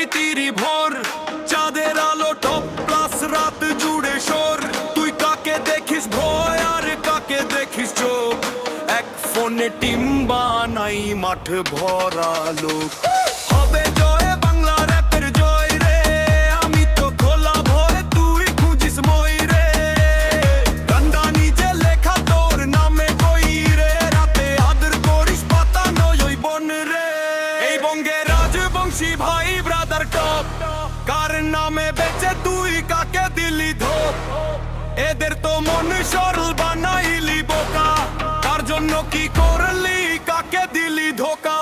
প্রকৃতিরই ভোর, চাঁদের আলো টপ প্লাস রাত জুড়ে শোর। তুই কাকে দেখিস ভয় আর কাকে দেখিস চোখ, এক ফোনে টিম বানাই মাঠ ভরা লোক। হবে জয় বাংলা র্যাপের জয় রে, আমি তো খোলা ভয় তুই খুঁজিস মই রে। গান্ডা নিজে লেখা তোর নামে কই রে, রাতে আদর করিস পাতা নয় ওই বন রে। এই বঙ্গে রাজবংশী ভাই ব্রাদার টপ, কার নামে বেঁচে তুই কাকে দিলি ধোপ। এদের তো মন সরল বানাইলি বোকা, তার জন্য কি করলি কাকে দিলি ধোকা।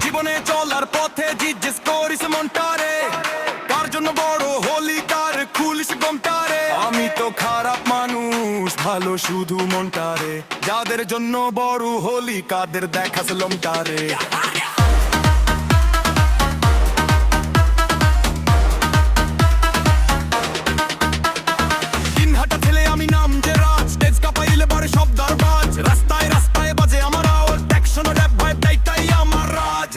জীবনে চলার পথে জিজ্ঞেস করিস মনটারে, কার জন্য বড় হলি কার খুলিস গমটারে। আমি তো খারাপ মানুষ ভালো শুধু মনটারে, যাদের জন্য বড় হলি কাদের দেখাস লোমটারে। দিনহাটা ছেলে আমি নাম যে রাজ, স্টেজ কাঁপাইলে পরে সব দরবাজ। রাস্তায় রাস্তায় বাজে আমার আওয়াজ, ট্যাকশন র্যাপ ভাইব তাই আমার রাজ।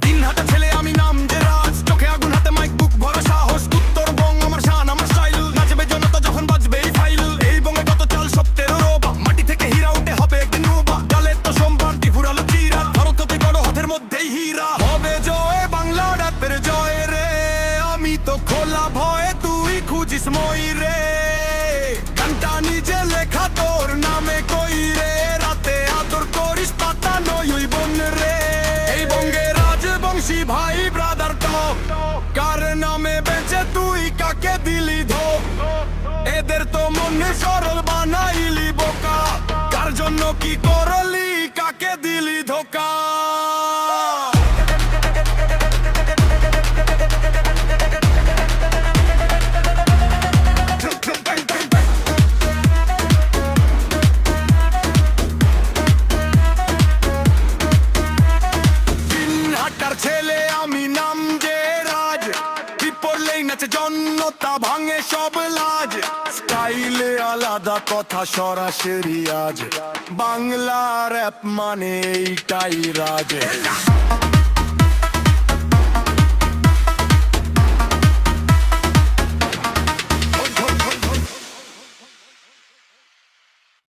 দিনহাটা ছেলে আমি নাম যে রাজ, চোখে আগুন হাতে মাইক বুক ভরা সাহস। উত্তরবঙ্গ আমার শান আমার স্টাইল, নাচবে জনতা যখন বাজবে এই ফাইল। এই বঙ্গে কত চাল সপ্তেরো রোবা, মাটি থেকে হীরা উঠে হবে একদিন নোবা। ডালের তো সোমবার ত্রিপুরালো চিরা, ভারত হতে বড় হাতের মধ্যেই হীরা। হবে জয় বাংলা র্যাপের জয় রে, আমি তো খোলা ভয়ে তুই খুঁজিস মই রে। গানটা নিজে লেখা তোর নামে কই রে, রাতে আদর করিস পাতা নয় ওই বন রে। এই বঙ্গে রাজবংশী ভাই ব্রাদার টপ, কার নামে বেঁচে তুই কাকে দিলি ধোপ। এদের তো মনে সরল বানাইলি বোকা, কার জন্য কি করলি কাকে দিলি ধোকা। দিনহাটার ছেলে আমি নাম যে রাজ, বিপরলেই নাচে জনতা ভাঙে সব লাজ। স্টাইলে আলাদা কথা সরাসরি আজ, বাংলা র্যাপ মানে এইটাই রাজ।